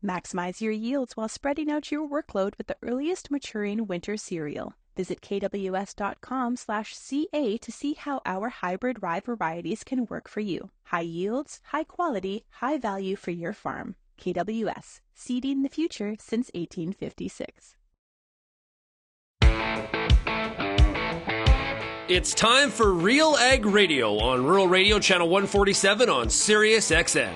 Maximize your yields while spreading out your workload with the earliest maturing winter cereal. Visit kws.com/CA to see how our hybrid rye varieties can work for you. High yields, high quality, high value for your farm. KWS, seeding the future since 1856. It's time for RealAg Radio on Rural Radio Channel 147 on Sirius XM.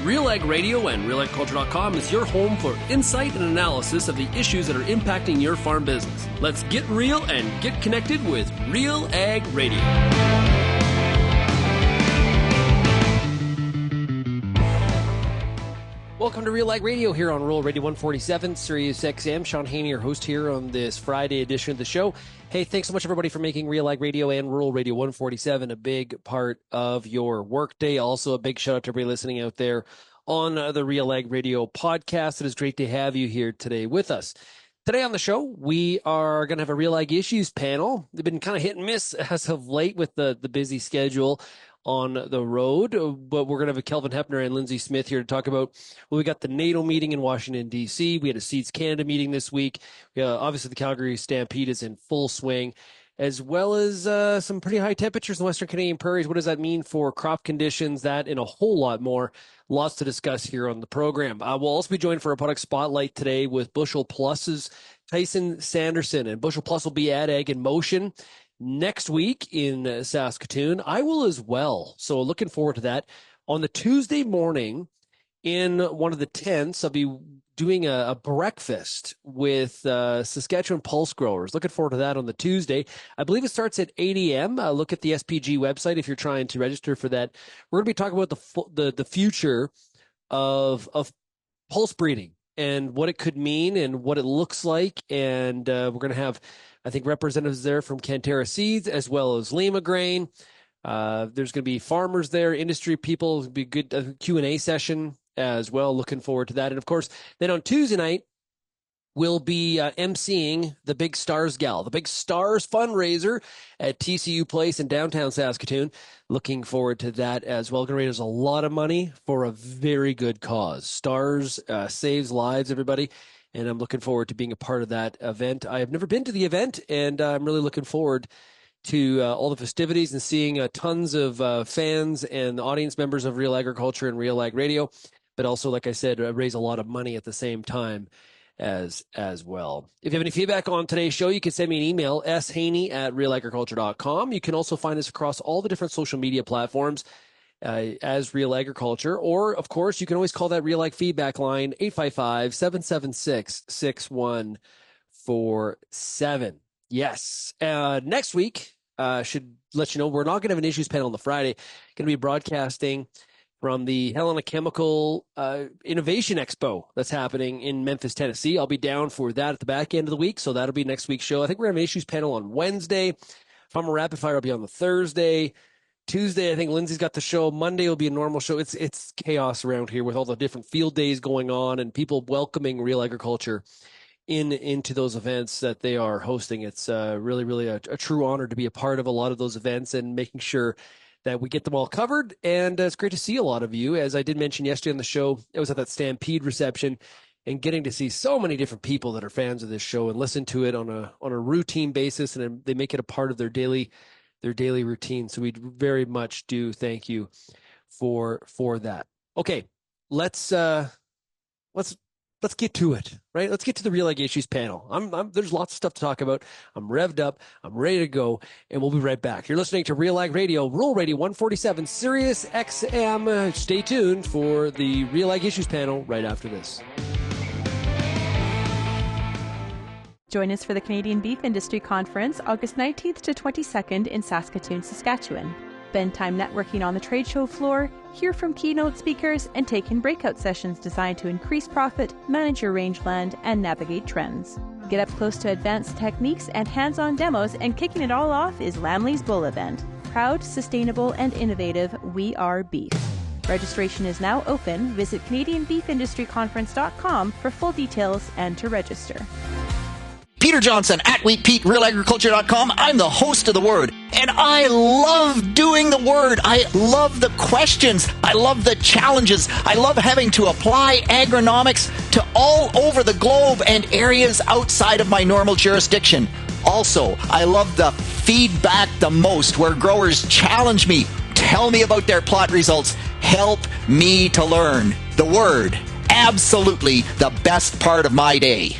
RealAg Radio and RealAgriculture.com is your home for insight and analysis of the issues that are impacting your farm business. Let's get real and get connected with RealAg Radio. Welcome to RealAg Radio here on Rural Radio 147, Sirius XM. Shaun Haney, your host here on this Friday edition of the show. Hey, thanks so much, everybody, for making RealAg Radio and Rural Radio 147 a big part of your workday. Also, a big shout out to everybody listening out there on the RealAg Radio podcast. It is great to have you here today with us. Today on the show, we are going to have a RealAg Issues panel. They've been kind of hit and miss as of late with the busy schedule on the road, but we're going to have Kelvin Heppner and Lyndsey Smith here to talk about, well, we got the NATO meeting in Washington, D.C. We had a Seeds Canada meeting this week. Obviously, the Calgary Stampede is in full swing, as well as some pretty high temperatures in the Western Canadian prairies. What does that mean for crop conditions? That and a whole lot more. Lots to discuss here on the program. We'll also be joined for a product spotlight today with Bushel Plus's Tyson Sanderson, and Bushel Plus will be at Ag in Motion next week in Saskatoon. I will as well. So looking forward to that. On the Tuesday morning in one of the tents, I'll be doing a breakfast with Saskatchewan pulse growers. Looking forward to that on the Tuesday. I believe it starts at 8 a.m. Look at the SPG website if you're trying to register for that. We're going to be talking about the future of pulse breeding and what it could mean and what it looks like. And we're going to have, I think, representatives there from Cantera Seeds as well as Lima Grain. There's going to be farmers there, industry people. It'll be a good Q&A session as well. Looking forward to that. And, of course, then on Tuesday night, we'll be emceeing the Big Stars Gal, the Big Stars fundraiser at TCU Place in downtown Saskatoon. Looking forward to that as well. Going to raise a lot of money for a very good cause. Stars saves lives, everybody. And I'm looking forward to being a part of that event. I have never been to the event, and I'm really looking forward to all the festivities and seeing tons of fans and audience members of Real Agriculture and RealAg Radio, but also, like I said, raise a lot of money at the same time as well. If you have any feedback on today's show, you can send me an email, shaney@realagriculture.com. You can also find us across all the different social media platforms as Real Agriculture, or of course you can always call that RealAg feedback line 855-776-6147. Yes. Next week, should let you know, we're not going to have an issues panel on the Friday. Going to be broadcasting from the Helena Chemical Innovation Expo that's happening in Memphis, Tennessee. I'll be down for that at the back end of the week, so that'll be next week's show. I think we're going to have an issues panel on Wednesday. Farmer Rapid Fire will be on the Thursday. Tuesday, I think Lyndsey's got the show. Monday will be a normal show. It's chaos around here with all the different field days going on and people welcoming Real Agriculture into those events that they are hosting. It's really, really a true honor to be a part of a lot of those events and making sure that we get them all covered. And it's great to see a lot of you. As I did mention yesterday on the show, I was at that Stampede reception and getting to see so many different people that are fans of this show and listen to it on a routine basis, and they make it a part of their daily routine. So we very much do thank you for that. Okay, let's get to it, right? Let's get to the RealAg Issues panel. There's lots of stuff to talk about. I'm revved up. I'm ready to go, and we'll be right back. You're listening to RealAg Radio, Rural Radio 147, Sirius XM. Stay tuned for the RealAg Issues panel right after this. Join us for the Canadian Beef Industry Conference, August 19th to 22nd in Saskatoon, Saskatchewan. Spend time networking on the trade show floor, hear from keynote speakers, and take in breakout sessions designed to increase profit, manage your rangeland, and navigate trends. Get up close to advanced techniques and hands-on demos, and kicking it all off is Lamley's Bull event. Proud, sustainable, and innovative, we are beef. Registration is now open. Visit CanadianBeefIndustryConference.com for full details and to register. Peter Johnson at WheatPete, RealAgriculture.com. I'm the host of The Word, and I love doing The Word. I love the questions. I love the challenges. I love having to apply agronomics to all over the globe and areas outside of my normal jurisdiction. Also, I love the feedback the most, where growers challenge me, tell me about their plot results, help me to learn. The Word, absolutely the best part of my day.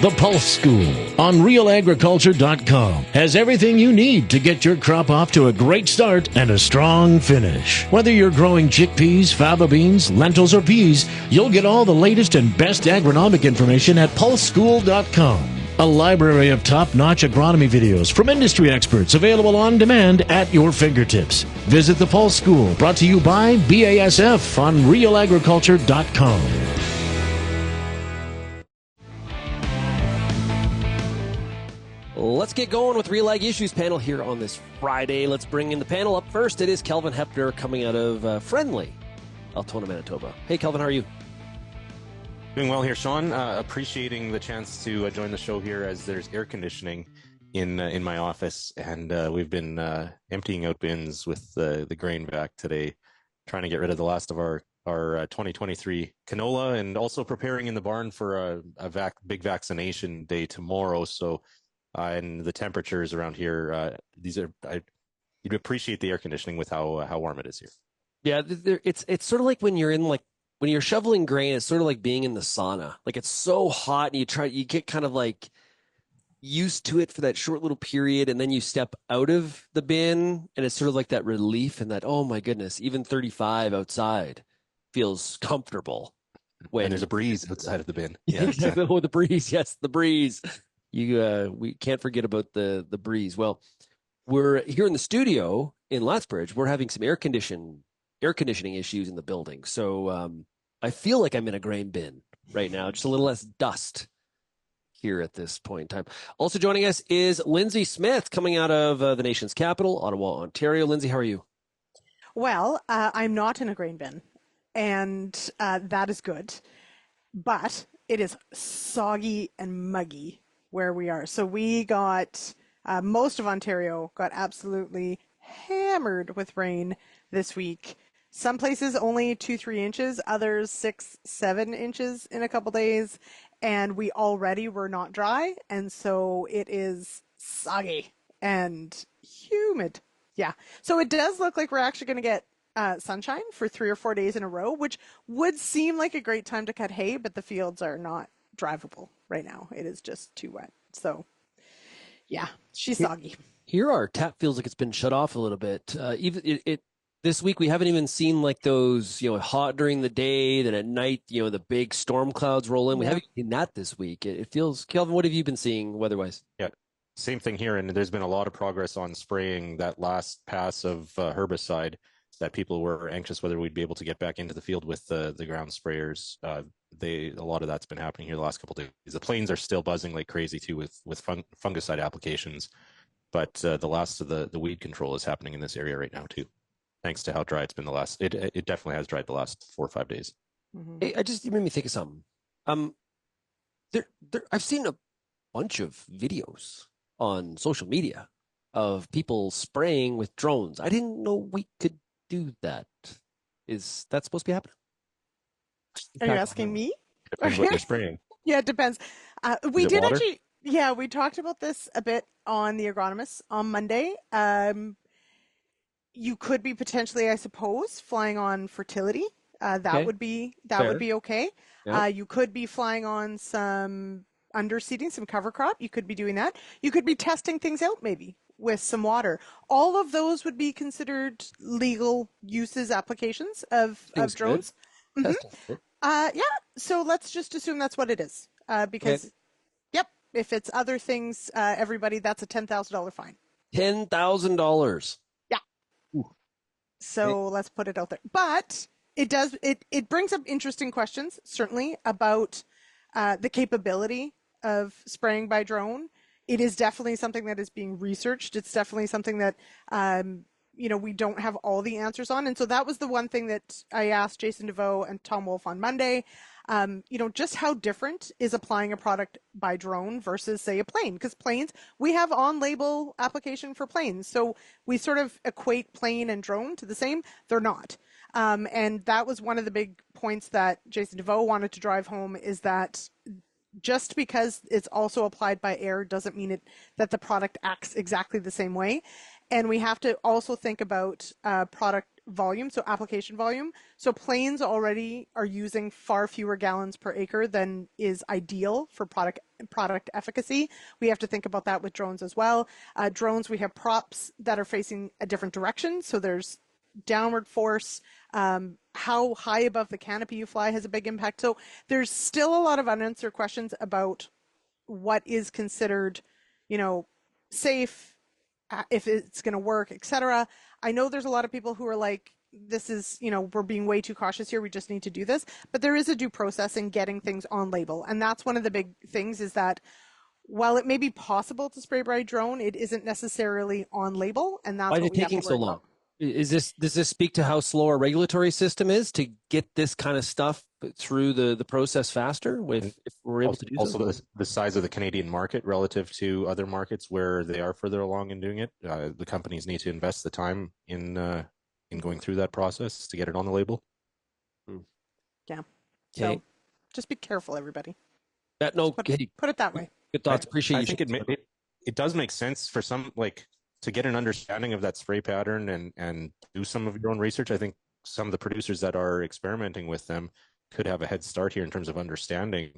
The Pulse School on RealAgriculture.com has everything you need to get your crop off to a great start and a strong finish. Whether you're growing chickpeas, fava beans, lentils, or peas, you'll get all the latest and best agronomic information at PulseSchool.com. A library of top-notch agronomy videos from industry experts available on demand at your fingertips. Visit the Pulse School, brought to you by BASF on RealAgriculture.com. Let's get going with RealAg Issues Panel here on this Friday. Let's bring in the panel. Up first, it is Kelvin Heppner coming out of friendly Altona, Manitoba. Hey, Kelvin, how are you? Doing well here, Shaun. Appreciating the chance to join the show here, as there's air conditioning in my office, and we've been emptying out bins with the grain vac today, trying to get rid of the last of our 2023 canola, and also preparing in the barn for a big vaccination day tomorrow. So, and the temperatures around here, you'd appreciate the air conditioning with how warm it is here. Yeah, it's sort of like when you're shoveling grain, it's sort of like being in the sauna. Like, it's so hot, and you get kind of like used to it for that short little period, and then you step out of the bin, and it's sort of like that relief, and that, oh my goodness, even 35 outside feels comfortable. And there's a breeze outside of the bin. Yeah, exactly. Oh, the breeze. Yes, the breeze. We can't forget about the breeze. Well, we're here in the studio in Lethbridge. We're having some air conditioning issues in the building. So I feel like I'm in a grain bin right now, just a little less dust here at this point in time. Also joining us is Lyndsey Smith, coming out of the nation's capital, Ottawa, Ontario. Lyndsey, how are you? Well, I'm not in a grain bin, and that is good, but it is soggy and muggy where we are. So we got, most of Ontario got absolutely hammered with rain this week. Some places only 2-3 inches, others 6-7 inches in a couple days, and we already were not dry, and so it is soggy and humid. Yeah, so it does look like we're actually going to get sunshine for 3 or 4 days in a row, which would seem like a great time to cut hay, but the fields are not drivable right now. It is just too wet. So yeah, she's soggy. Here our tap feels like it's been shut off a little bit. Even this week we haven't even seen like those, hot during the day, then at night, the big storm clouds roll in. We haven't seen that this week. It feels, Kelvin, what have you been seeing weather-wise? Yeah, same thing here. And there's been a lot of progress on spraying that last pass of herbicide that people were anxious whether we'd be able to get back into the field with the ground sprayers. A lot of that's been happening here the last couple of days. The plains are still buzzing like crazy too with fungicide applications, but the last of the weed control is happening in this area right now too, thanks to how dry it's been it definitely has dried the last 4 or 5 days. Mm-hmm. Hey, it made me think of something. I've seen a bunch of videos on social media of people spraying with drones. I didn't know we could do that. Is that supposed to be happening? Are you asking me? Depends what you're spraying. Yeah, it depends. We did water? actually, we talked about this a bit on the Agronomist on Monday. You could be potentially, I suppose, flying on fertility. That would be okay. Yeah. You could be flying on some underseeding, some cover crop. You could be doing that. You could be testing things out maybe with some water. All of those would be considered legal uses, applications of drones. Mm-hmm. So let's just assume that's what it is. Because, if it's other things, everybody, that's a $10,000 fine. $10,000. Yeah. Ooh. So let's put it out there. But it brings up interesting questions, certainly, about the capability of spraying by drone. It is definitely something that is being researched. It's definitely something that, we don't have all the answers on. And so that was the one thing that I asked Jason DeVoe and Tom Wolf on Monday. Just how different is applying a product by drone versus, say, a plane? Because planes, we have on-label application for planes. So we sort of equate plane and drone to the same. They're not. And that was one of the big points that Jason DeVoe wanted to drive home, is that just because it's also applied by air doesn't mean that the product acts exactly the same way. And we have to also think about product volume, so application volume. So planes already are using far fewer gallons per acre than is ideal for product efficacy. We have to think about that with drones as well. Drones, we have props that are facing a different direction, so there's downward force. How high above the canopy you fly has a big impact. So there's still a lot of unanswered questions about what is considered, safe, if it's going to work, etc. I know there's a lot of people who are like, this is, we're being way too cautious here. We just need to do this. But there is a due process in getting things on label. And that's one of the big things, is that while it may be possible to spray by drone, it isn't necessarily on label. And that's why is what it we have taking to so worry long? about. Does this speak to how slow our regulatory system is to get this kind of stuff through the process faster? If we're able to do also the size of the Canadian market relative to other markets where they are further along in doing it, the companies need to invest the time in going through that process to get it on the label. Yeah. Okay. So just be careful, everybody. Put it that way. Good thoughts. Appreciate you. I think it does make sense for some, to get an understanding of that spray pattern and do some of your own research. I think some of the producers that are experimenting with them could have a head start here in terms of understanding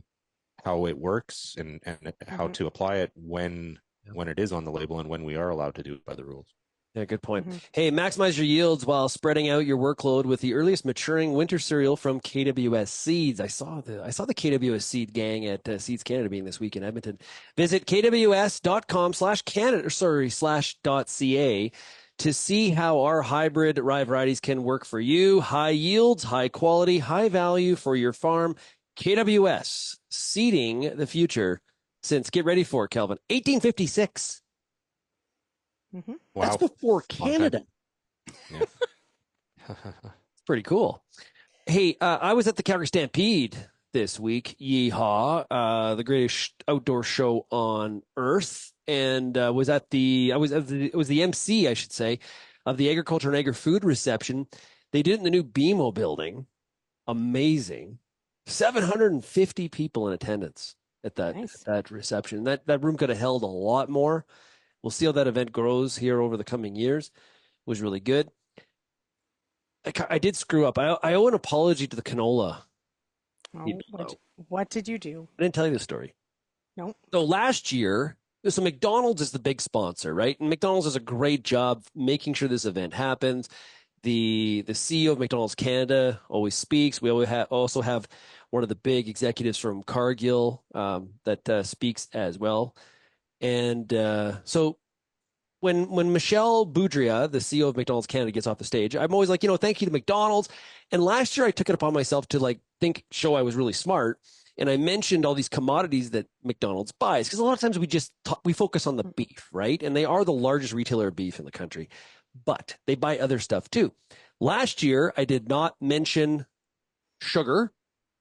how it works and how to apply it when it is on the label and when we are allowed to do it by the rules. Yeah, good point. Hey, maximize your yields while spreading out your workload with the earliest maturing winter cereal from KWS Seeds. I saw the KWS Seed gang at Seeds Canada being this week in Edmonton. Visit kws.com/Canada/.ca to see how our hybrid rye varieties can work for you. High yields, high quality, high value for your farm. KWS, seeding the future since, get ready for it, Kelvin, 1856. Wow. That's before Canada. Yeah. It's pretty cool. Hey, I was at the Calgary Stampede this week. Yeehaw! The greatest outdoor show on earth, and it was the MC, I should say, of the Agriculture and Agri-Food reception. They did it in the new BMO building. Amazing. 750 people in attendance at that reception. That room could have held a lot more. We'll see how that event grows here over the coming years. It was really good. I did screw up. I owe an apology to the canola. What did you do? I didn't tell you the story. No. So last year, so McDonald's is the big sponsor, right? And McDonald's does a great job making sure this event happens. The CEO of McDonald's Canada always speaks. We also have one of the big executives from Cargill that speaks as well. And so when Michelle Boudria, the CEO of McDonald's Canada, gets off the stage, I'm always like, thank you to McDonald's. And last year I took it upon myself to show I was really smart. And I mentioned all these commodities that McDonald's buys, because a lot of times we focus on the beef, right? And they are the largest retailer of beef in the country, but they buy other stuff too. Last year I did not mention sugar.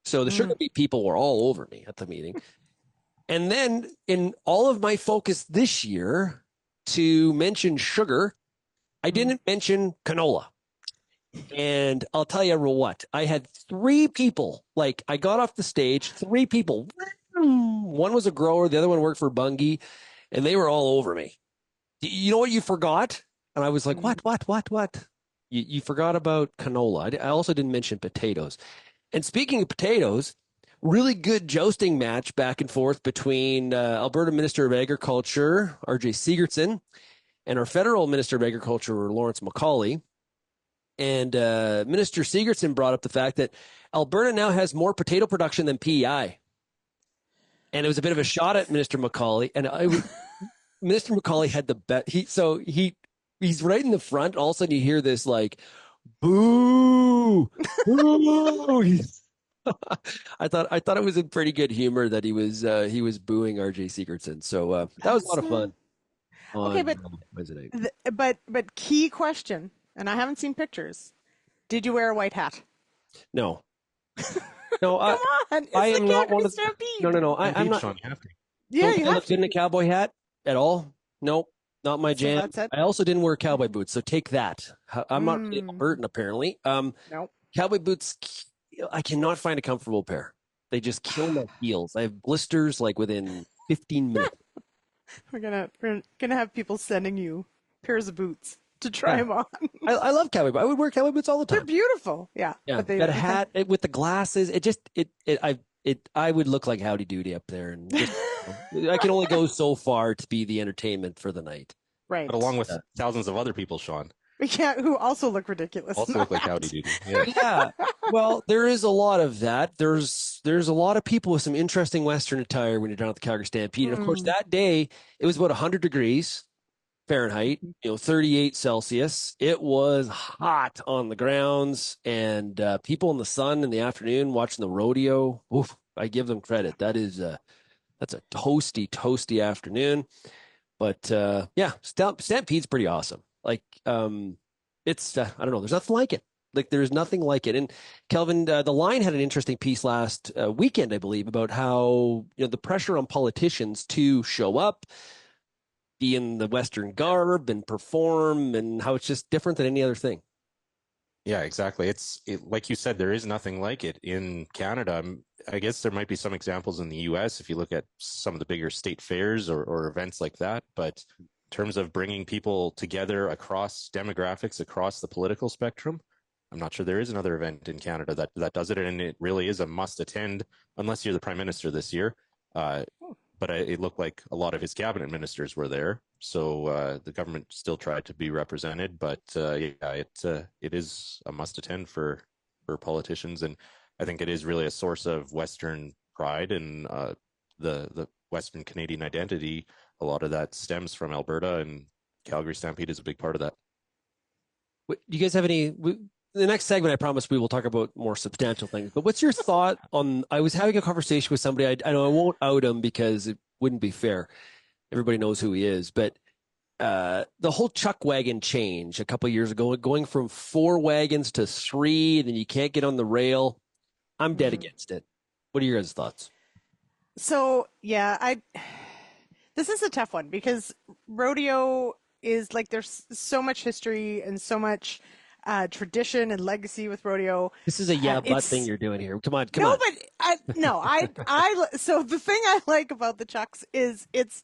So the sugar beet people were all over me at the meeting. And then in all of my focus this year to mention sugar, I didn't mention canola. And I'll tell you what, I had 3 people, I got off the stage, 3 people. One was a grower, the other one worked for Bunge, and they were all over me. You know what you forgot? And I was like, what? You forgot about canola. I also didn't mention potatoes. And speaking of potatoes, really good jousting match back and forth between Alberta Minister of Agriculture, R.J. Sigurdsson, and our federal Minister of Agriculture, Lawrence MacAulay. And Minister Sigurdsson brought up the fact that Alberta now has more potato production than PEI. And it was a bit of a shot at Minister MacAulay. And Minister MacAulay had the best. He's right in the front. All of a sudden you hear this boo, boo. I thought it was in pretty good humor that he was booing R.J. Sigurdsson. So that was a lot of fun. Okay, but key question, and I haven't seen pictures. Did you wear a white hat? No. No, Come on. It's I the am not Calgary one of. Stampede. No. I'm not. Shaun, you have to. Yeah, Don't you I have look to. good in a cowboy hat at all? Nope, not my So jam. that's it? I also didn't wear cowboy boots, so take that. I'm not Mm. Albertan, apparently. Nope. Cowboy boots, I cannot find a comfortable pair. They just kill my heels. I have blisters like within 15 minutes. We're gonna have people sending you pairs of boots to try them on. I love cowboy boots. I would wear cowboy boots all the They're time. beautiful. Yeah. Yeah, But they that hat with the glasses. I would look like Howdy Doody up there, and just, I can only go so far to be the entertainment for the night. Right. But along with thousands of other people, Shaun, Yeah, who also look ridiculous. also look like Howdy Doody. Yeah. Yeah. Well, there is a lot of that. There's a lot of people with some interesting Western attire when you're down at the Calgary Stampede. And of course, that day it was about 100 degrees Fahrenheit, 38 Celsius. It was hot on the grounds, and people in the sun in the afternoon watching the rodeo. Oof, I give them credit. That's a toasty afternoon. But yeah, Stampede's pretty awesome. Like it's I don't know. There's nothing like it. Like there's nothing like it. And Kelvin, the Line had an interesting piece last weekend, I believe, about how the pressure on politicians to show up, be in the Western garb and perform, and how it's just different than any other thing. Yeah, exactly. Like you said, there is nothing like it in Canada. I guess there might be some examples in the U.S. if you look at some of the bigger state fairs or events like that. But in terms of bringing people together across demographics, across the political spectrum, I'm not sure there is another event in Canada that does it, and it really is a must attend unless you're the Prime Minister this year. But it looked like a lot of his cabinet ministers were there, so the government still tried to be represented. But it is a must attend for politicians, and I think it is really a source of Western pride and the Western Canadian identity. A lot of that stems from Alberta, and Calgary Stampede is a big part of that. Do you guys have any? The next segment, I promise we will talk about more substantial things. But what's your thought on? I was having a conversation with somebody. I know I won't out him because it wouldn't be fair. Everybody knows who he is. But the whole chuck wagon change a couple of years ago, going from 4 wagons to 3, then you can't get on the rail. I'm dead against it. What are your guys' thoughts? So yeah, this is a tough one because rodeo is like there's so much history and so much tradition and legacy with rodeo. This is a but thing you're doing here. Come on. But so the thing I like about the chucks is it's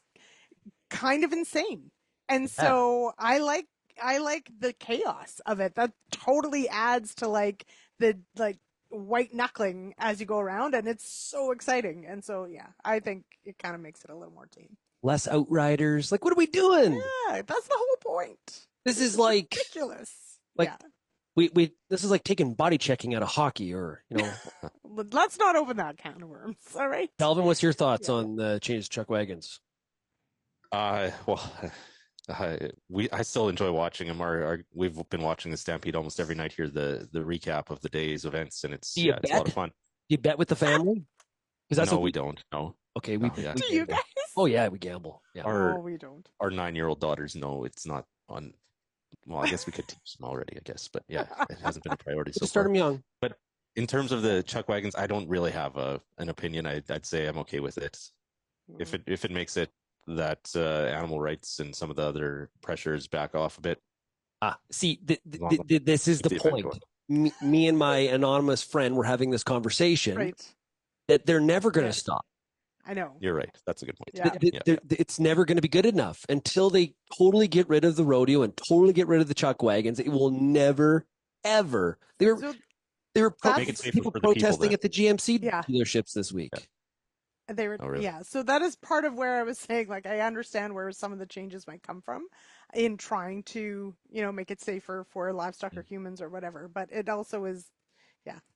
kind of insane, and so I like the chaos of it. That totally adds to like the white knuckling as you go around, and it's so exciting. And so yeah, I think it kind of makes it a little more tame. Less outriders. Like, what are we doing? Yeah, that's the whole point. This is like ridiculous. Like, yeah. We this is like taking body checking out of hockey, or Let's not open that can of worms. All right, Calvin, what's your thoughts on the change to chuck wagons? I still enjoy watching them. We've been watching the Stampede almost every night here. The recap of the day's events, and it's a lot of fun. Do you bet with the family? No, we don't. No. Okay, do you guys? Oh yeah, we gamble. Yeah. We don't. Our 9-year-old daughters know it's not on. Well, I guess we could teach them already, I guess, but yeah, it hasn't been a priority so far. Start them young. But in terms of the chuck wagons, I don't really have an opinion. I'd say I'm okay with it. If it makes it that animal rights and some of the other pressures back off a bit. See, this is the point. Me and my anonymous friend were having this conversation. Right. That they're never going to stop. I know. You're right. That's a good point. Yeah. It's never going to be good enough until they totally get rid of the rodeo and totally get rid of the chuck wagons. It will never, ever. They were people protesting at the GMC dealerships this week. Yeah. They were, really? yeah. So that is part of where I was saying, like, I understand where some of the changes might come from in trying to, make it safer for livestock or humans or whatever. But it also is,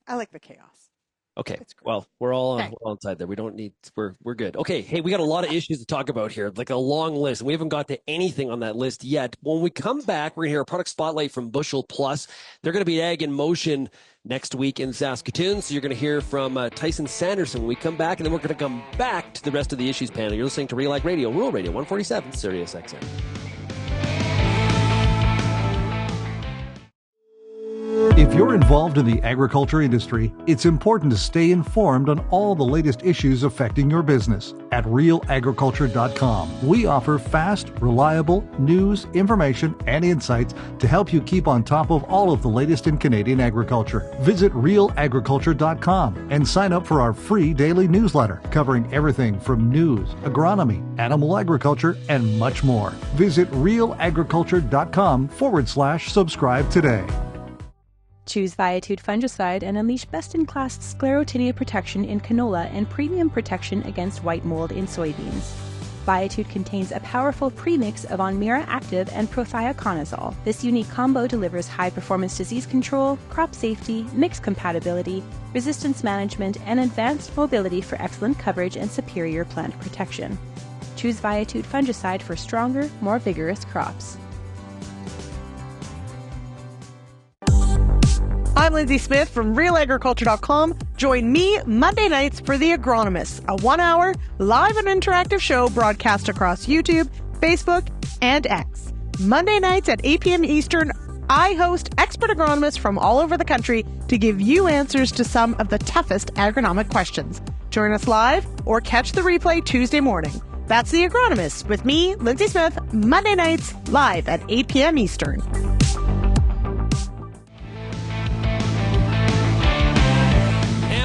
I like the chaos. Okay. Well, we're all inside there. We don't need. We're good. Okay. Hey, we got a lot of issues to talk about here, like a long list. We haven't got to anything on that list yet. When we come back, we're gonna hear a product spotlight from Bushel Plus. They're gonna be Ag in Motion next week in Saskatoon. So you're gonna hear from Tyson Sanderson when we come back, and then we're gonna come back to the rest of the issues panel. You're listening to RealAg Radio, Rural Radio 147, Sirius XM. If you're involved in the agriculture industry, it's important to stay informed on all the latest issues affecting your business. At RealAgriculture.com, we offer fast, reliable news, information, and insights to help you keep on top of all of the latest in Canadian agriculture. Visit RealAgriculture.com and sign up for our free daily newsletter covering everything from news, agronomy, animal agriculture, and much more. Visit RealAgriculture.com/subscribe today. Choose Viatude fungicide and unleash best-in-class sclerotinia protection in canola and premium protection against white mold in soybeans. Viatude contains a powerful premix of Onmira Active and prothioconazole. This unique combo delivers high-performance disease control, crop safety, mix compatibility, resistance management, and advanced mobility for excellent coverage and superior plant protection. Choose Viatude fungicide for stronger, more vigorous crops. I'm Lyndsey Smith from RealAgriculture.com. Join me Monday nights for The Agronomist, a 1-hour live and interactive show broadcast across YouTube, Facebook, and X. Monday nights at 8 p.m. Eastern, I host expert agronomists from all over the country to give you answers to some of the toughest agronomic questions. Join us live or catch the replay Tuesday morning. That's The Agronomist with me, Lyndsey Smith, Monday nights live at 8 p.m. Eastern.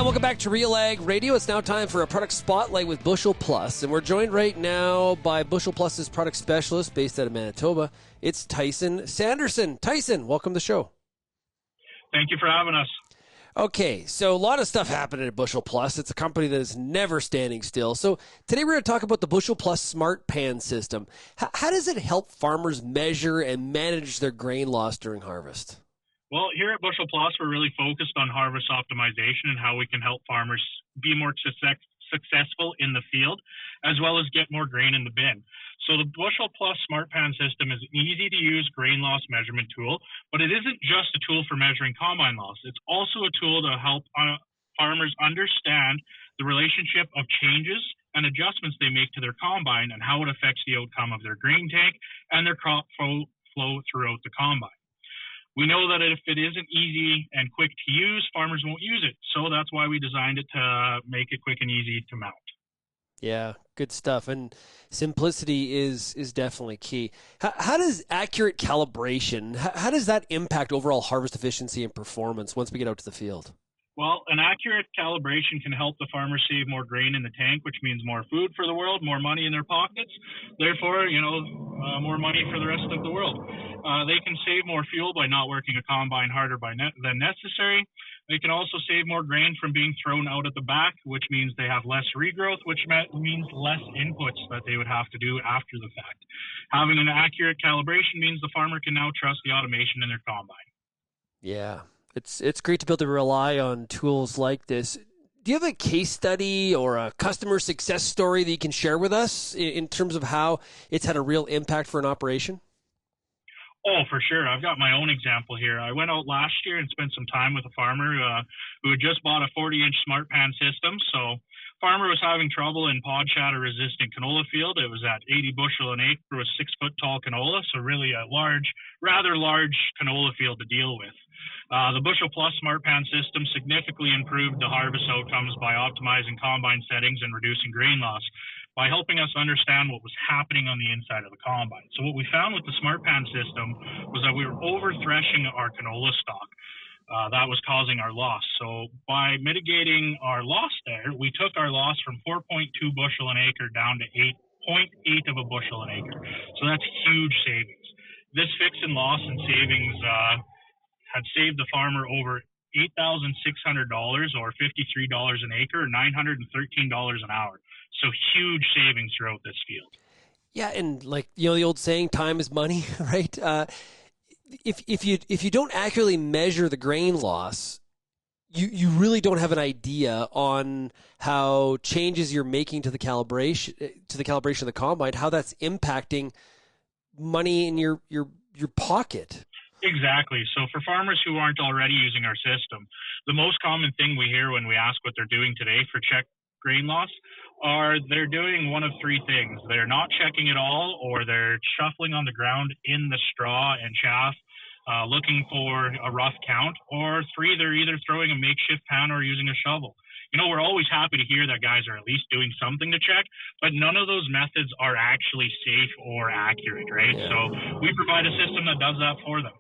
Welcome back to RealAg Radio. It's now time for a product spotlight with Bushel Plus, and we're joined right now by Bushel Plus's product specialist based out of Manitoba. It's Tyson Sanderson. Tyson, welcome to the show. Thank you for having us. Okay, so a lot of stuff happening at Bushel Plus. It's a company that is never standing still. So today we're going to talk about the Bushel Plus Smart Pan system. How does it help farmers measure and manage their grain loss during harvest? Well, here at Bushel Plus, we're really focused on harvest optimization and how we can help farmers be more successful in the field, as well as get more grain in the bin. So the Bushel Plus Smart Pan system is an easy-to-use grain loss measurement tool, but it isn't just a tool for measuring combine loss. It's also a tool to help farmers understand the relationship of changes and adjustments they make to their combine and how it affects the outcome of their grain tank and their crop flow throughout the combine. We know that if it isn't easy and quick to use, farmers won't use it. So that's why we designed it to make it quick and easy to mount. Yeah, good stuff. And simplicity is definitely key. How does accurate calibration, how does that impact overall harvest efficiency and performance once we get out to the field? Well, an accurate calibration can help the farmer save more grain in the tank, which means more food for the world, more money in their pockets. Therefore, more money for the rest of the world. They can save more fuel by not working a combine harder than necessary. They can also save more grain from being thrown out at the back, which means they have less regrowth, which means less inputs that they would have to do after the fact. Having an accurate calibration means the farmer can now trust the automation in their combine. Yeah. It's great to be able to rely on tools like this. Do you have a case study or a customer success story that you can share with us in terms of how it's had a real impact for an operation? Oh, for sure. I've got my own example here. I went out last year and spent some time with a farmer who had just bought a 40-inch Smart Pan system. So farmer was having trouble in pod shatter resistant canola field. It was at 80 bushel an acre with 6-foot-tall canola, so really a rather large canola field to deal with. The Bushel Plus Smart Pan system significantly improved the harvest outcomes by optimizing combine settings and reducing grain loss by helping us understand what was happening on the inside of the combine. So what we found with the Smart Pan system was that we were over-threshing our canola stock. That was causing our loss. So by mitigating our loss there, we took our loss from 4.2 bushel an acre down to 8.8 of a bushel an acre. So that's huge savings. This fix in loss and savings had saved the farmer over $8,600 or $53 an acre, or $913 an hour. So huge savings throughout this field. Yeah, and the old saying, time is money, right? If you don't accurately measure the grain loss, you really don't have an idea on how changes you're making to the calibration of the combine, how that's impacting money in your pocket. Exactly. So for farmers who aren't already using our system, the most common thing we hear when we ask what they're doing today for check grain loss are they're doing one of three things. They're not checking at all, or they're shuffling on the ground in the straw and chaff looking for a rough count, or 3, they're either throwing a makeshift pan or using a shovel. We're always happy to hear that guys are at least doing something to check, but none of those methods are actually safe or accurate, right? Yeah. So we provide a system that does that for them.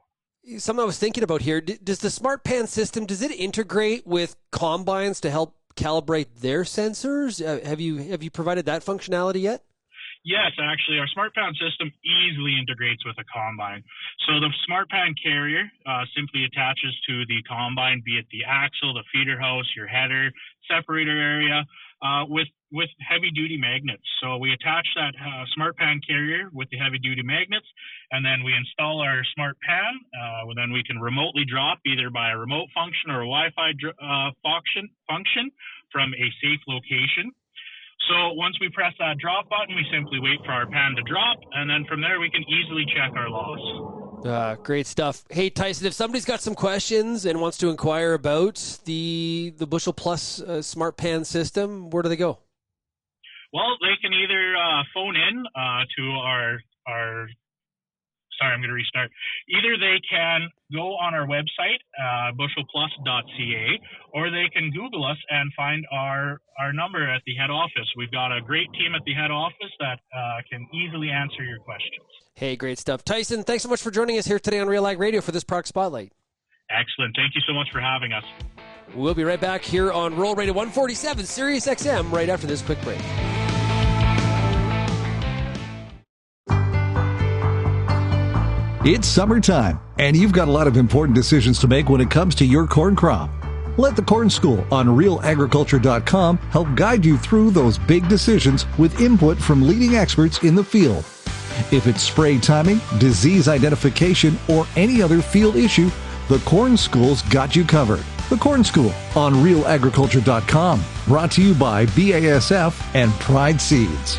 Something I was thinking about here, does the Smart Pan system, does it integrate with combines to help calibrate their sensors? Have you provided that functionality yet? Yes, actually, our Smart Pan system easily integrates with a combine. So the Smart Pan carrier simply attaches to the combine, be it the axle, the feeder house, your header, separator area, with heavy-duty magnets. So we attach that Smart Pan carrier with the heavy-duty magnets, and then we install our Smart Pan. Then we can remotely drop either by a remote function or a Wi-Fi function from a safe location. So once we press that drop button, we simply wait for our pan to drop, and then from there we can easily check our loss. Great stuff. Hey, Tyson, if somebody's got some questions and wants to inquire about the Bushel Plus Smart Pan system, where do they go? Well, they can either phone in to our I'm going to restart. Either they can go on our website, bushelplus.ca, or they can Google us and find our number at the head office. We've got a great team at the head office that can easily answer your questions. Hey, great stuff. Tyson, thanks so much for joining us here today on RealAg Radio for this Product Spotlight. Excellent. Thank you so much for having us. We'll be right back here on Roll Radio 147, Sirius XM, right after this quick break. It's summertime, and you've got a lot of important decisions to make when it comes to your corn crop. Let the Corn School on RealAgriculture.com help guide you through those big decisions with input from leading experts in the field. If it's spray timing, disease identification, or any other field issue, the Corn School's got you covered. The Corn School on RealAgriculture.com, brought to you by BASF and Pride Seeds.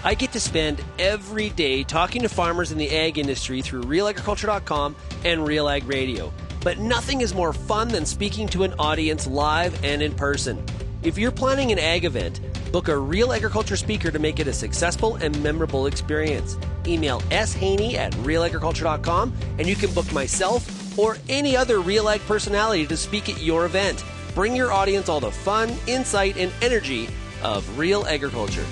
I get to spend every day talking to farmers in the ag industry through RealAgriculture.com and RealAg Radio. But nothing is more fun than speaking to an audience live and in person. If you're planning an ag event, book a Real Agriculture speaker to make it a successful and memorable experience. Email shaney@realagriculture.com and you can book myself or any other RealAg personality to speak at your event. Bring your audience all the fun, insight, and energy of Real Agriculture.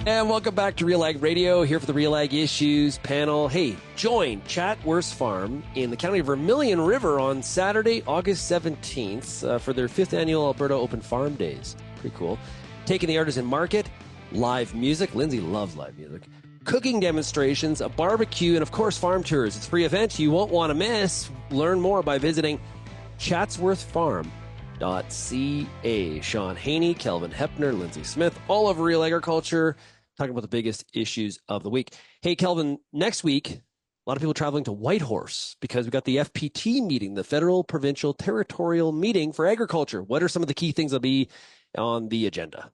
And welcome back to RealAg Radio, here for the RealAg Issues Panel. Hey, join Chatsworth Farm in the county of Vermilion River on Saturday, August 17th for their 5th annual Alberta Open Farm Days. Pretty cool. Taking the artisan market, live music. Lyndsey loves live music. Cooking demonstrations, a barbecue, and of course farm tours. It's a free event you won't want to miss. Learn more by visiting chatsworthfarm.ca. Shaun Haney, Kelvin, Heppner, Lyndsey Smith, all over Real Agriculture, talking about the biggest issues of the week. Hey, Kelvin, next week, a lot of people traveling to Whitehorse because we got the FPT meeting, the Federal Provincial Territorial Meeting for Agriculture. What are some of the key things that'll be on the agenda?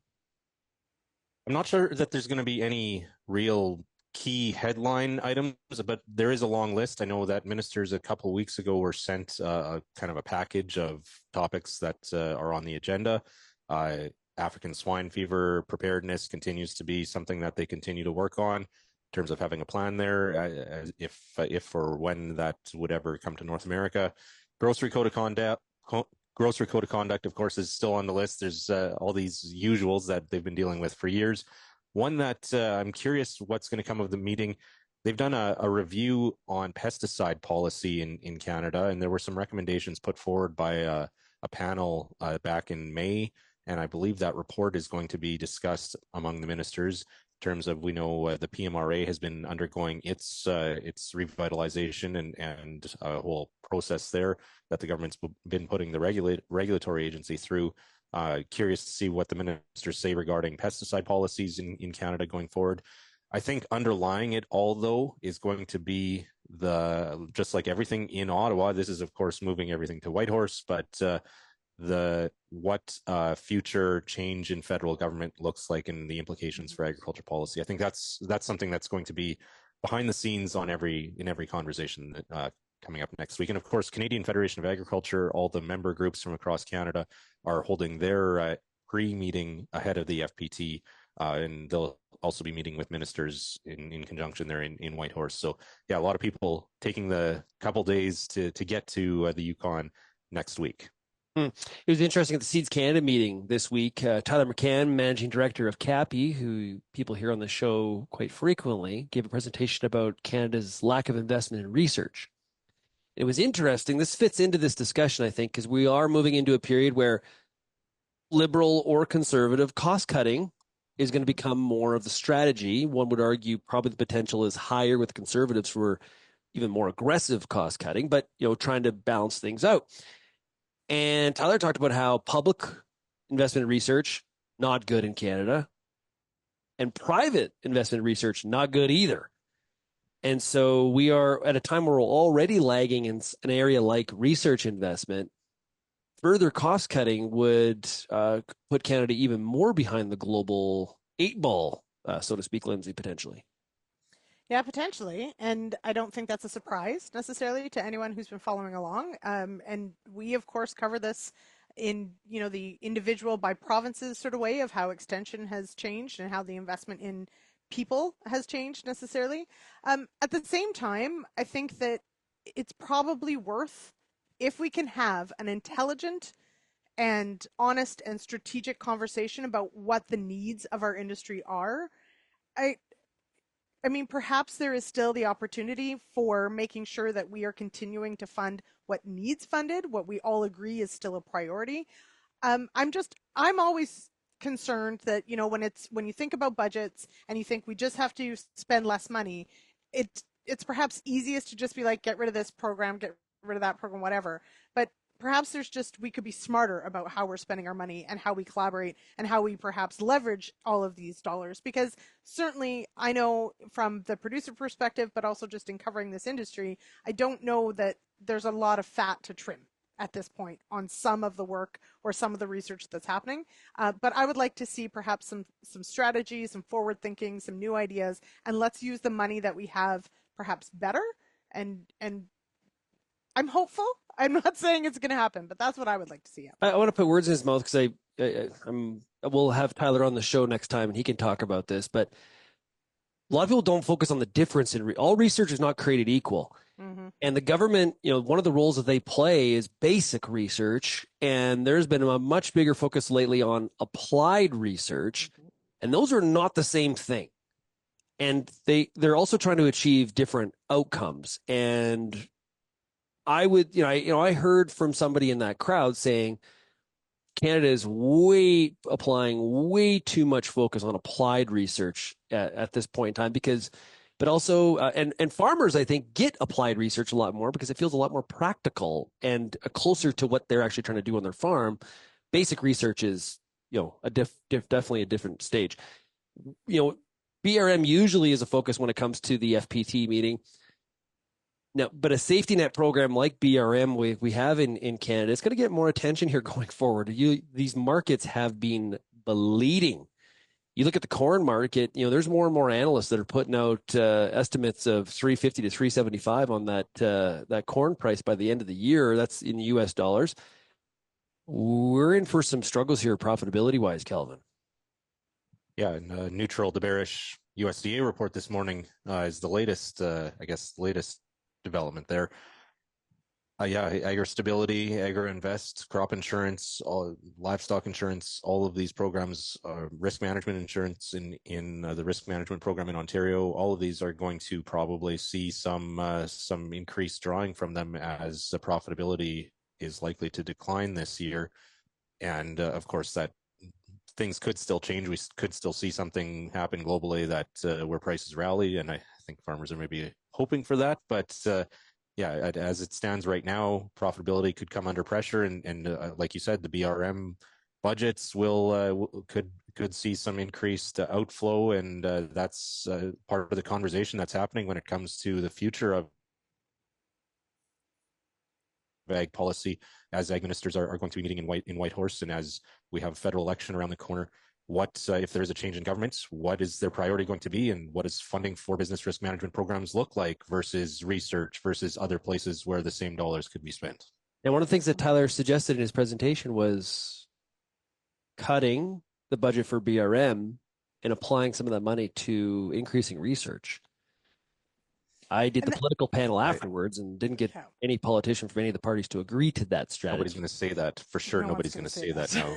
I'm not sure that there's going to be any real key headline items, but there is a long list. I know that ministers a couple of weeks ago were sent kind of a package of topics that are on the agenda. African swine fever preparedness continues to be something that they continue to work on in terms of having a plan there, if or when that would ever come to North America. Grocery code of conduct, of course, is still on the list. There's all these usuals that they've been dealing with for years. One that I'm curious what's going to come of the meeting. They've done a review on pesticide policy in Canada, and there were some recommendations put forward by a panel back in May. And I believe that report is going to be discussed among the ministers in terms of, we know the PMRA has been undergoing its revitalization and a whole process there that the government's been putting the regulatory agency through. Curious to see what the ministers say regarding pesticide policies in Canada going forward. I think underlying it all, though, is going to be just like everything in Ottawa. This is, of course, moving everything to Whitehorse, but what future change in federal government looks like and the implications for agriculture policy. I think that's something that's going to be behind the scenes in every conversation coming up next week. And of course, Canadian Federation of Agriculture, all the member groups from across Canada are holding their pre-meeting ahead of the FPT and they'll also be meeting with ministers in conjunction there in Whitehorse. So yeah, a lot of people taking the couple days to get to the Yukon next week. It was interesting at the Seeds Canada meeting this week. Tyler McCann, managing director of CAPI, who people hear on the show quite frequently, gave a presentation about Canada's lack of investment in research. It was interesting. This fits into this discussion, I think, because we are moving into a period where liberal or conservative cost cutting is going to become more of the strategy. One would argue probably the potential is higher with conservatives for even more aggressive cost cutting, but trying to balance things out. And Tyler talked about how public investment in research, not good in Canada, and private investment in research, not good either. And so we are at a time where we're already lagging in an area like research investment. Further cost cutting would put Canada even more behind the global 8-ball, so to speak, Lyndsey, potentially. Yeah, potentially. And I don't think that's a surprise necessarily to anyone who's been following along. And we, of course, cover this in, the individual by provinces sort of way of how extension has changed and how the investment in people has changed necessarily. At the same time, I think that it's probably worth, if we can have an intelligent and honest and strategic conversation about what the needs of our industry are, I mean, perhaps there is still the opportunity for making sure that we are continuing to fund what needs funded, what we all agree is still a priority. I'm always concerned that, when you think about budgets and you think we just have to spend less money, it's perhaps easiest to just be like, get rid of this program, get rid of that program, whatever. But perhaps we could be smarter about how we're spending our money and how we collaborate and how we perhaps leverage all of these dollars. Because certainly I know from the producer perspective, but also just in covering this industry, I don't know that there's a lot of fat to trim at this point on some of the work or some of the research that's happening. But I would like to see perhaps some strategies, some forward thinking, some new ideas, and let's use the money that we have perhaps better. And I'm hopeful. I'm not saying it's going to happen, but that's what I would like to see happen. I want to put words in his mouth because we'll have Tyler on the show next time and he can talk about this. But a lot of people don't focus on the difference in all research is not created equal. Mm-hmm. And the government, one of the roles that they play is basic research. And there's been a much bigger focus lately on applied research. Mm-hmm. And those are not the same thing. And they're also trying to achieve different outcomes. And I would, I heard from somebody in that crowd saying Canada is applying way too much focus on applied research at this point in time but also, and farmers, I think, get applied research a lot more because it feels a lot more practical and closer to what they're actually trying to do on their farm. Basic research is, definitely a different stage. BRM usually is a focus when it comes to the FPT meeting. Now, but a safety net program like BRM we have in Canada, it's going to get more attention here going forward. These markets have been bleeding. You look at the corn market, there's more and more analysts that are putting out estimates of $350 to $375 on that corn price by the end of the year. That's in US dollars. We're in for some struggles here profitability-wise, Kelvin. Yeah, and neutral to bearish USDA report this morning is the latest, latest development there. Agri Stability, Agri Invest, crop insurance, livestock insurance, all of these programs, risk management insurance in the risk management program in Ontario, all of these are going to probably see some increased drawing from them as the profitability is likely to decline this year. And of course, that things could still change. We could still see something happen globally that where prices rally, and I think farmers are maybe hoping for that. But as it stands right now, profitability could come under pressure, and like you said, the BRM budgets could see some increased outflow, and that's part of the conversation that's happening when it comes to the future of ag policy, as ag ministers are going to be meeting in Whitehorse, and as we have a federal election around the corner. What if there's a change in government? What is their priority going to be, and what does funding for business risk management programs look like versus research versus other places where the same dollars could be spent? And one of the things that Tyler suggested in his presentation was cutting the budget for BRM and applying some of that money to increasing research. I did the political panel afterwards and didn't get any politician from any of the parties to agree to that strategy. Nobody's going to say that for sure. No Nobody's one's going to say that now.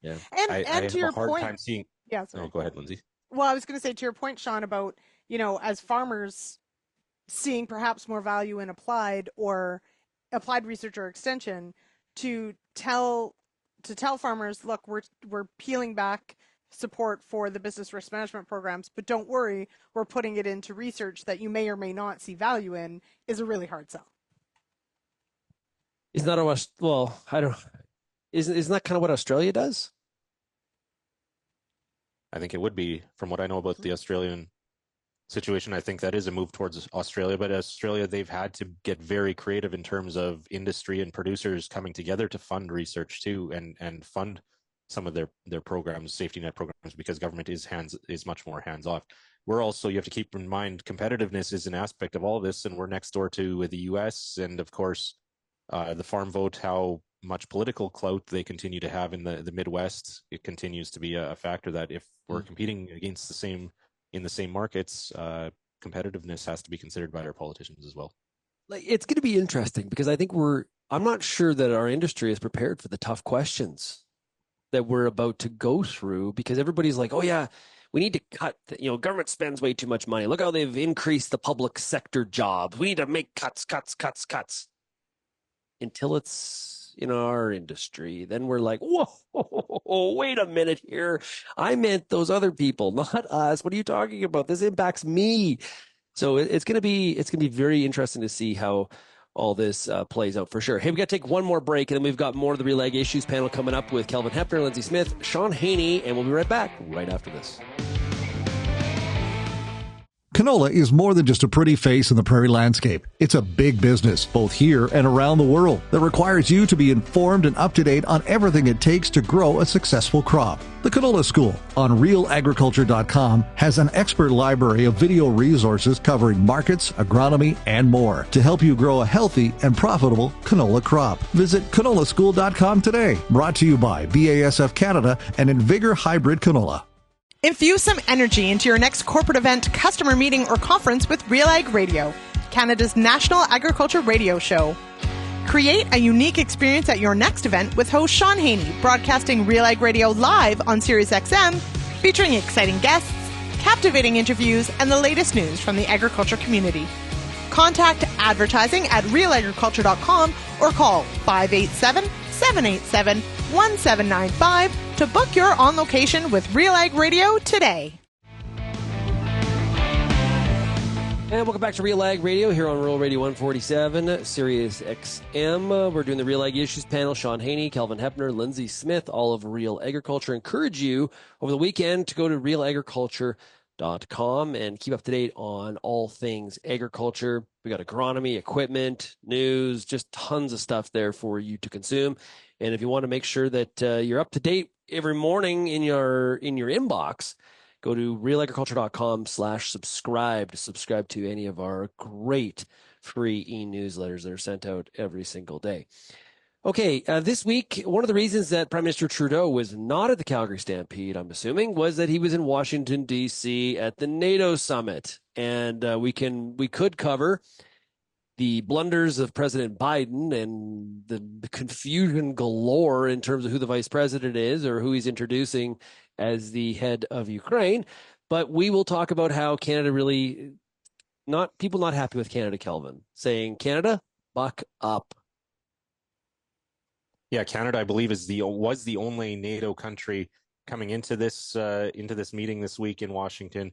Yeah. And I to have your a hard point, time seeing. yeah. Sorry. No, go ahead, Lyndsey. Well, I was going to say to your point, Shaun, about, you know, as farmers seeing perhaps more value in applied research or extension, to tell farmers, look, we're peeling back support for the business risk management programs, but don't worry, we're putting it into research that you may or may not see value in, is a really hard sell. Isn't that kind of what Australia does? I think it would be, from what I know about the Australian situation. I think that is a move towards Australia, but Australia, they've had to get very creative in terms of industry and producers coming together to fund research too, and fund some of their programs, safety net programs, because government is much more hands off. We're also, you have to keep in mind, competitiveness is an aspect of all of this, and we're next door to the US, and of course the farm vote, how much political clout they continue to have in the Midwest. It continues to be a factor that if we're competing against in the same markets, competitiveness has to be considered by our politicians as well. It's going to be interesting because I think I'm not sure that our industry is prepared for the tough questions that we're about to go through, because everybody's like, oh yeah, we need to cut, government spends way too much money. Look how they've increased the public sector jobs. We need to make cuts. Until it's in our industry, then we're like, whoa, wait a minute here. I meant those other people, not us. What are you talking about? This impacts me. So it's going to be very interesting to see how all this plays out for sure. Hey, we got to take one more break, and then we've got more of the RealAg Issues panel coming up with Kelvin Heppner, Lyndsey Smith, Shaun Haney, and we'll be right back right after this. Canola is more than just a pretty face in the prairie landscape. It's a big business, both here and around the world, that requires you to be informed and up to date on everything it takes to grow a successful crop. The Canola School on RealAgriculture.com has an expert library of video resources covering markets, agronomy, and more to help you grow a healthy and profitable canola crop. Visit canolaschool.com today. Brought to you by BASF Canada and Invigor Hybrid Canola. Infuse some energy into your next corporate event, customer meeting, or conference with RealAg Radio, Canada's national agriculture radio show. Create a unique experience at your next event with host Shaun Haney, broadcasting RealAg Radio live on SiriusXM, featuring exciting guests, captivating interviews, and the latest news from the agriculture community. Contact advertising at realagriculture.com or call 587-787-1795 to book your on location with RealAg Radio today. And welcome back to RealAg Radio here on Rural Radio 147, Sirius XM. We're doing the RealAg Issues Panel. Shaun Haney, Kelvin Heppner, Lyndsey Smith, all of Real Agriculture. Encourage you over the weekend to go to RealAgriculture.com and keep up to date on all things agriculture. We got agronomy, equipment, news, just tons of stuff there for you to consume. And if you want to make sure that you're up to date every morning in your inbox, go to realagriculture.com/subscribe to subscribe to any of our great free e-newsletters that are sent out every single day. Okay, this week, one of the reasons that Prime Minister Trudeau was not at the Calgary Stampede, I'm assuming, was that he was in Washington, D.C. at the NATO summit. And we could cover the blunders of President Biden and the confusion galore in terms of who the vice president is or who he's introducing as the head of Ukraine. But we will talk about how Canada people not happy with Canada, Kelvin, saying, Canada, buck up. Yeah, Canada, I believe, was the only NATO country coming into this meeting this week in Washington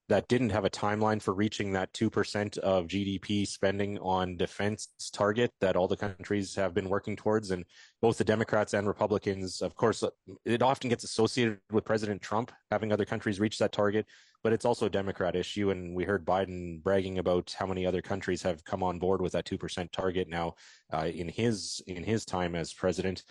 that didn't have a timeline for reaching that 2% of GDP spending on defense target that all the countries have been working towards. And both the Democrats and Republicans, of course, it often gets associated with President Trump having other countries reach that target, but it's also a Democrat issue. And we heard Biden bragging about how many other countries have come on board with that 2% target now in his time as president.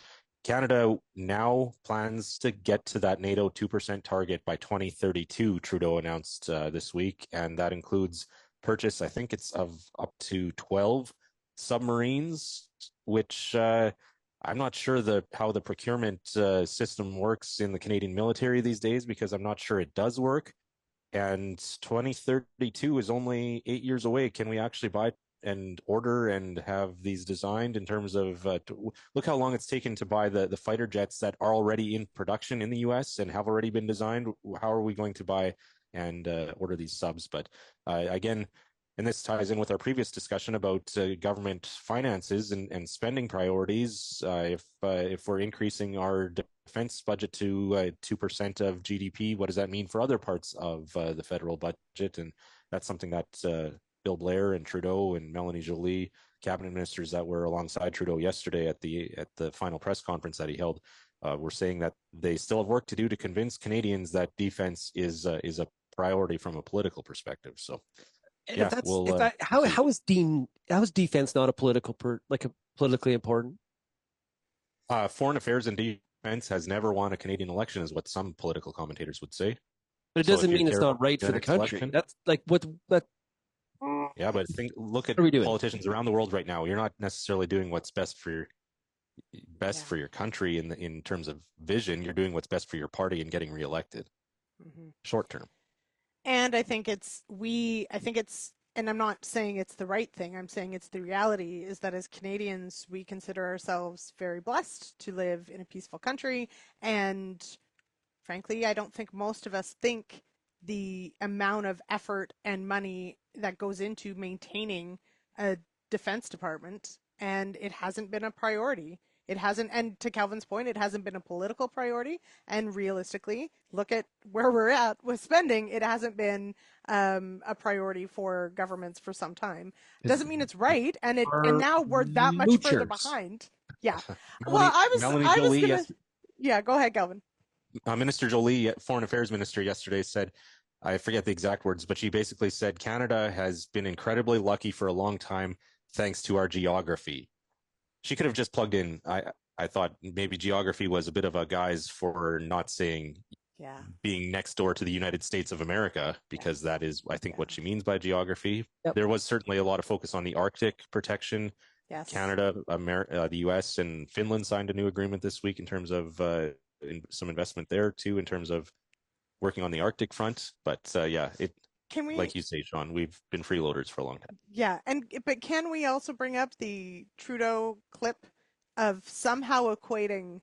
Canada now plans to get to that NATO 2% target by 2032, Trudeau announced this week, and that includes purchase, I think it's of up to 12 submarines, which I'm not sure how the procurement system works in the Canadian military these days, because I'm not sure it does work. And 2032 is only 8 years away. Can we actually buy and order and have these designed in terms of look how long it's taken to buy the fighter jets that are already in production in the US and have already been designed? How are we going to buy and order these subs? But again, and this ties in with our previous discussion about government finances and spending priorities. If we're increasing our defense budget to 2% of GDP, what does that mean for other parts of the federal budget? And that's something that Bill Blair and Trudeau and Melanie Joly, cabinet ministers that were alongside Trudeau yesterday at the final press conference that he held, were saying that they still have work to do to convince Canadians that defense is a priority from a political perspective. So. And how is defense not a politically important? Foreign affairs and defense has never won a Canadian election, is what some political commentators would say. But it doesn't mean it's not right for the country. That's like what. Yeah, but look at politicians around the world right now. You're not necessarily doing what's best for your country in terms of vision. You're doing what's best for your party and getting reelected, short term. And I think and I'm not saying it's the right thing, I'm saying it's the reality, is that as Canadians, we consider ourselves very blessed to live in a peaceful country. And frankly, I don't think most of us think the amount of effort and money that goes into maintaining a defense department, and it hasn't been a priority. It hasn't, and to Kelvin's point, it hasn't been a political priority. And realistically, look at where we're at with spending. It hasn't been a priority for governments for some time. Doesn't mean it's right, and now we're that much further behind. Yeah. Well, yeah. Go ahead, Kelvin. Minister Joly, Foreign Affairs Minister, yesterday said, I forget the exact words, but she basically said Canada has been incredibly lucky for a long time thanks to our geography. She could have just plugged in. I thought maybe geography was a bit of a guise for not saying being next door to the United States of America, because that is, I think, what she means by geography. Yep. There was certainly a lot of focus on the Arctic protection. Yes. Canada, the US, and Finland signed a new agreement this week in terms of some investment there too, in terms of working on the Arctic front. But like you say, Shaun, we've been freeloaders for a long time. Yeah, but can we also bring up the Trudeau clip of somehow equating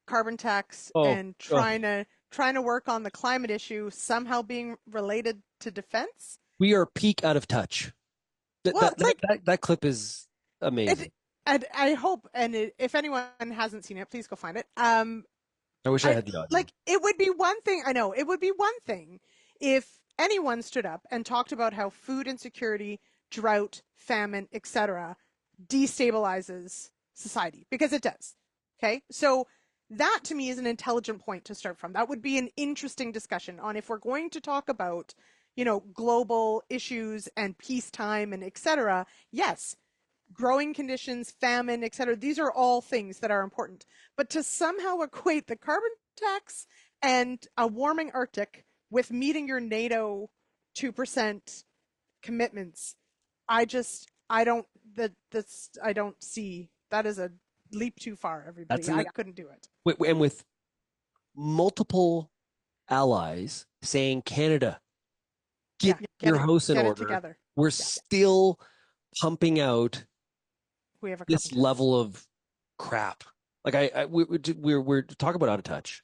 carbon tax and trying to work on the climate issue somehow being related to defense? We are peak out of touch. That clip is amazing. And I hope, if anyone hasn't seen it, please go find it. I wish I had the audio. It would be one thing. I know it would be one thing if anyone stood up and talked about how food insecurity, drought, famine, etc., destabilizes society, because it does. Okay, so that to me is an intelligent point to start from. That would be an interesting discussion on if we're going to talk about, global issues and peacetime and etc. Yes, growing conditions, famine, etc. These are all things that are important. But to somehow equate the carbon tax and a warming Arctic with meeting your NATO 2% commitments, I don't see. That is a leap too far, everybody. I couldn't do it. And with multiple allies saying, Canada, get your house in order. Together. We're still pumping out this level of crap. We're talking about out of touch.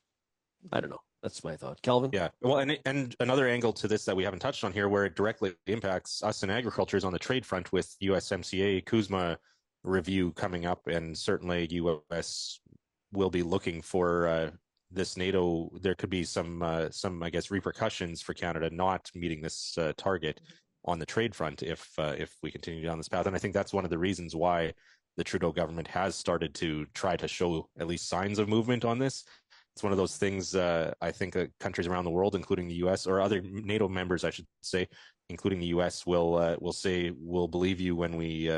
I don't know. That's my thought. Kelvin? Yeah. Well, and another angle to this that we haven't touched on here, where it directly impacts us in agriculture, is on the trade front with USMCA CUSMA review coming up, and certainly US will be looking for this NATO. There could be some I guess repercussions for Canada not meeting this target on the trade front if we continue down this path. And I think that's one of the reasons why the Trudeau government has started to try to show at least signs of movement on this. It's one of those things, I think countries around the world, including the U.S., or other NATO members, I should say, including the U.S., will say we'll believe you when we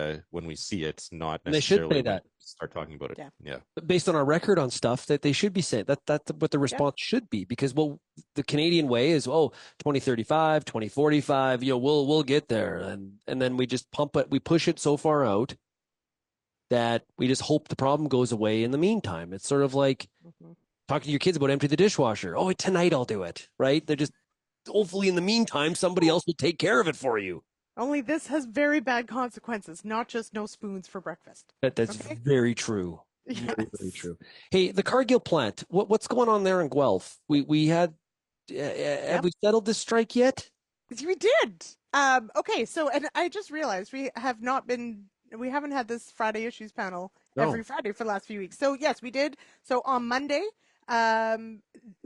see it, not necessarily they should say that. Start talking about it. Yeah. Based on our record on stuff, that they should be saying that's what the response should be, because the Canadian way is 2035, 2045, we'll get there, and then we just pump it, we push it so far out that we just hope the problem goes away in the meantime. It's sort of like talking to your kids about empty the dishwasher. Oh, tonight I'll do it, right? They're just, hopefully in the meantime, somebody else will take care of it for you. Only this has very bad consequences, not just no spoons for breakfast. That's Okay? very true. Yes. Very, very true. Hey, the Cargill plant, what's going on there in Guelph? We had, have we settled this strike yet? We did. Okay, so, and I just realized we haven't had this Friday Issues panel every Friday for the last few weeks. So yes, we did. So on Monday,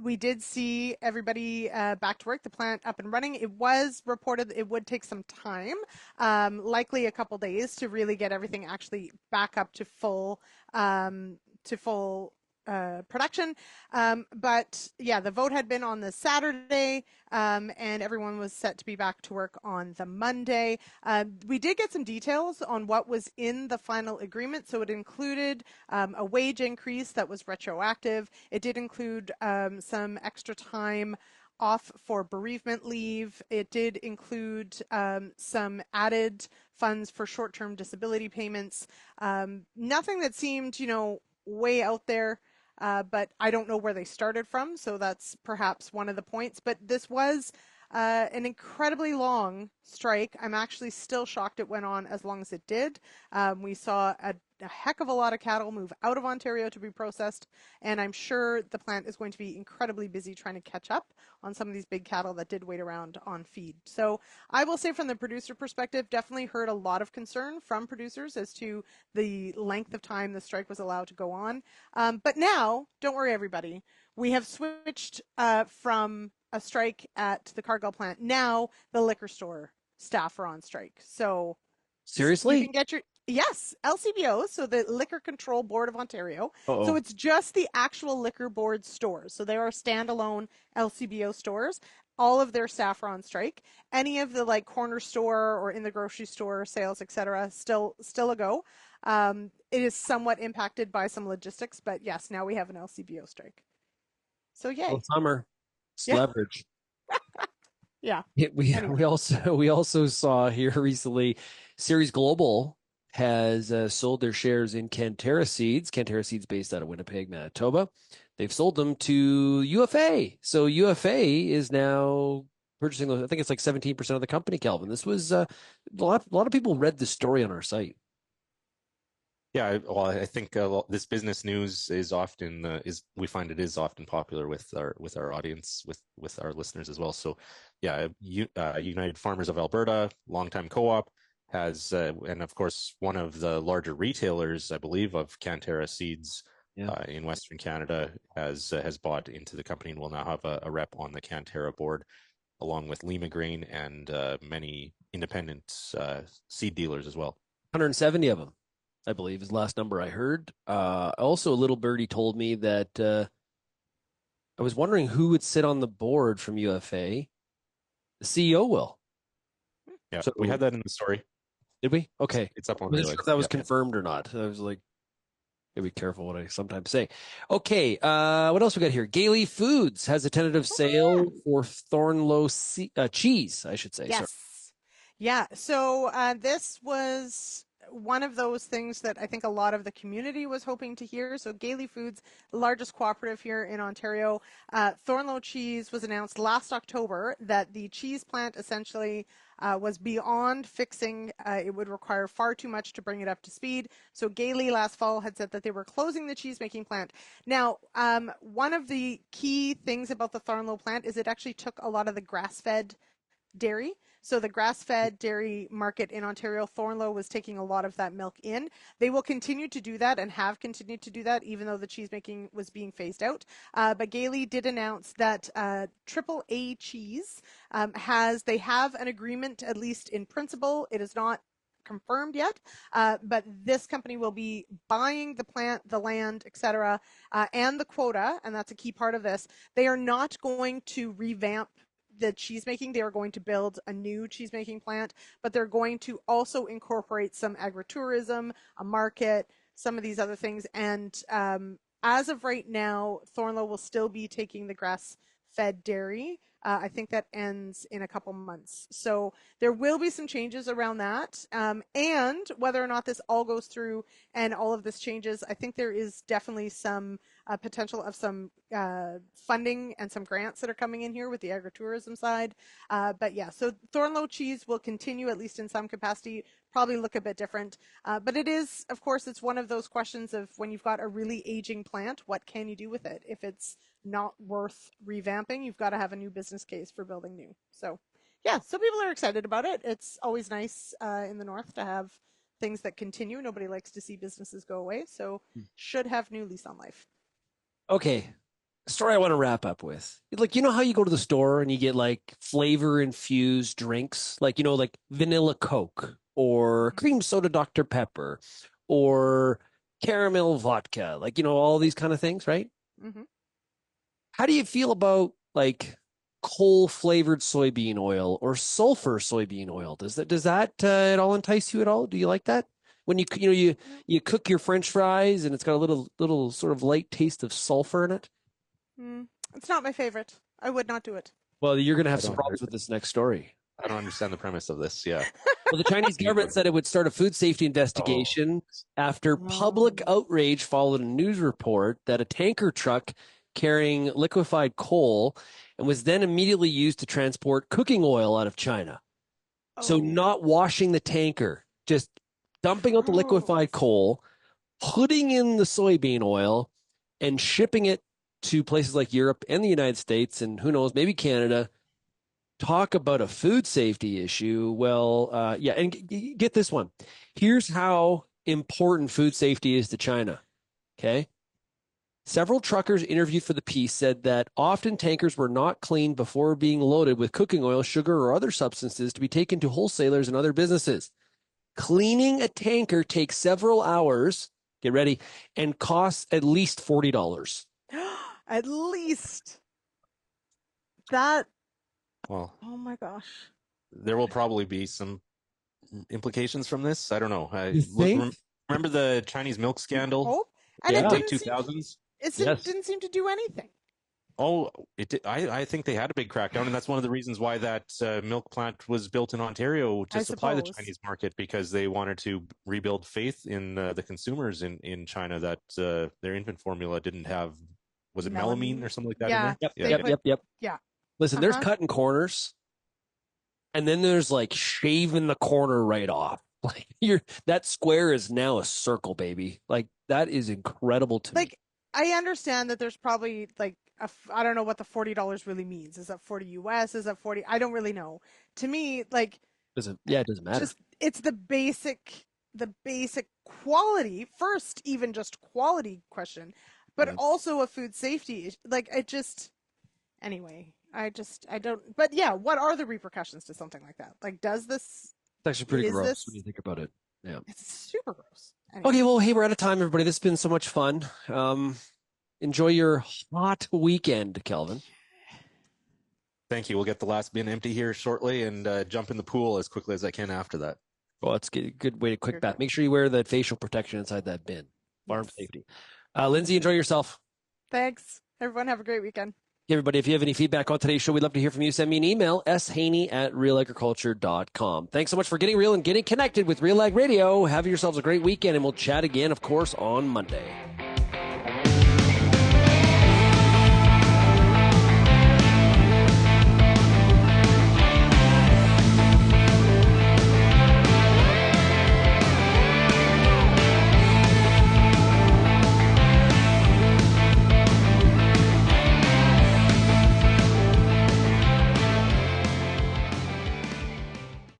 we did see everybody back to work, the plant up and running. It was reported that it would take some time, likely a couple days, to really get everything actually back up to full production. But yeah, the vote had been on the Saturday, and everyone was set to be back to work on the Monday. We did get some details on what was in the final agreement. So it included a wage increase that was retroactive. It did include some extra time off for bereavement leave. It did include some added funds for short-term disability payments. Nothing that seemed, way out there. But I don't know where they started from, so that's perhaps one of the points. But this was an incredibly long strike. I'm actually still shocked it went on as long as it did. We saw a heck of a lot of cattle move out of Ontario to be processed, and I'm sure the plant is going to be incredibly busy trying to catch up on some of these big cattle that did wait around on feed. So I will say, from the producer perspective, definitely heard a lot of concern from producers as to the length of time the strike was allowed to go on. But now, don't worry everybody, we have switched from a strike at the Cargill plant. Now the liquor store staff are on strike. So seriously? You can get your, yes, LCBO, so the Liquor Control Board of Ontario. Uh-oh. So it's just the actual liquor board stores. So there are standalone LCBO stores. All of their staff are on strike. Any of the corner store or in the grocery store sales, etc., still a go. It is somewhat impacted by some logistics, but yes, now we have an LCBO strike. So yay. Well, summer. It's leverage. Yeah. We also saw here recently, Ceres Global has sold their shares in Cantera Seeds. Cantera Seeds based out of Winnipeg, Manitoba. They've sold them to UFA. So UFA is now purchasing those. I think it's 17% of the company, Kelvin. This was a lot of people read the story on our site. Yeah, well, I think this business news is often we find it is often popular with our audience, with our listeners as well. So, yeah, United Farmers of Alberta, longtime co-op, has and of course one of the larger retailers, I believe, of Cantera Seeds in Western Canada has bought into the company and will now have a rep on the Cantera board, along with Lima Grain and many independent seed dealers as well. 170 of them, I believe, is the last number I heard. Also, a little birdie told me that I was wondering who would sit on the board from UFA. The CEO will. Yeah, so we had that in the story. Did we? Okay. It's up on I wasn't sure if that was yeah. confirmed or not. I was like, gotta be careful what I sometimes say. Okay, what else we got here? Gailey Foods has a tentative sale for Thornlow cheese, I should say. Yes. Sorry. Yeah, so this was one of those things that I think a lot of the community was hoping to hear. So Gailey Foods, the largest cooperative here in Ontario, Thornlow Cheese was announced last October that the cheese plant essentially was beyond fixing. It would require far too much to bring it up to speed. So Gailey last fall had said that they were closing the cheese making plant. Now, one of the key things about the Thornlow plant is it actually took a lot of the grass-fed dairy. So the grass-fed dairy market in Ontario, Thornlow was taking a lot of that milk in. They will continue to do that and have continued to do that, even though the cheese making was being phased out. But Gailey did announce that AAA cheese they have an agreement, at least in principle. It is not confirmed yet, but this company will be buying the plant, the land, etc., and the quota, and that's a key part of this. They are not going to revamp the cheese making. They are going to build a new cheese making plant, but they're going to also incorporate some agritourism, a market, some of these other things. And as of right now, Thornlow will still be taking the grass-fed dairy I think that ends in a couple months. So there will be some changes around that. And whether or not this all goes through and all of this changes, I think there is definitely some potential of some funding and some grants that are coming in here with the agritourism side. But yeah, so Thornlow cheese will continue, at least in some capacity, probably look a bit different. But it is, of course, it's one of those questions of when you've got a really aging plant, what can you do with it? If it's not worth revamping, you've got to have a new business case for building new. So yeah, so people are excited about it. It's always nice in the north to have things that continue. Nobody likes to see businesses go away, so should have new lease on life. Okay, story I want to wrap up with. Like, you know how you go to the store and you get like flavor infused drinks, like, you know, like vanilla Coke or cream soda Dr. Pepper or caramel vodka, like, you know, all these kind of things, right? Mm-hmm. How do you feel about like coal flavored soybean oil or sulfur soybean oil? Does that at all entice you at all? Do you like that? When you cook your French fries and it's got a little sort of light taste of sulfur in it? It's not my favorite. I would not do it. Well, you're going to have some problems with this next story. I don't understand the premise of this. Yeah. Well, the Chinese government said it would start a food safety investigation after public outrage followed a news report that a tanker truck carrying liquefied coal and was then immediately used to transport cooking oil out of China. So not washing the tanker, just dumping out the liquefied coal, putting in the soybean oil, and shipping it to places like Europe and the United States, and who knows, maybe Canada. Talk about a food safety issue. Well, yeah, and get this one. Here's how important food safety is to China, okay? Several truckers interviewed for the piece said that often tankers were not cleaned before being loaded with cooking oil, sugar, or other substances to be taken to wholesalers and other businesses. Cleaning a tanker takes several hours, get ready, and costs at least $40. At least. That. Well, oh my gosh. There will probably be some implications from this. I don't know. Remember the Chinese milk scandal? Oh, and in it the late 2000s? It didn't seem to do anything. Oh, it did. I think they had a big crackdown, and that's one of the reasons why that milk plant was built in Ontario to supply the Chinese market, because they wanted to rebuild faith in the consumers in China that their infant formula didn't have, was it melamine or something like that? Yeah. In there? Yep. Yeah. Listen, there's cutting corners, and then there's like shaving the corner right off. Like that square is now a circle, baby. Like that is incredible to me. Like I understand that there's probably like I don't know what the $40 really means. Is that 40 US? Is that 40? I don't really know. To me, like it doesn't matter. It's the basic quality first, even just quality question, but also a food safety. Like anyway. I don't. But yeah, what are the repercussions to something like that? Like, does this? It's actually pretty gross when you think about it. Yeah, it's super gross. Anyway. Okay, well, hey, we're out of time, everybody. This has been so much fun. Enjoy your hot weekend, Kelvin. Thank you. We'll get the last bin empty here shortly and jump in the pool as quickly as I can after that. Well, it's a good way to quick bath. Make sure you wear the facial protection inside that bin. Farm safety. Lyndsey, enjoy yourself. Thanks. Everyone have a great weekend. Hey, everybody, if you have any feedback on today's show, we'd love to hear from you. Send me an email, shaney@realagriculture.com. Thanks so much for getting real and getting connected with RealAg Radio. Have yourselves a great weekend, and we'll chat again, of course, on Monday.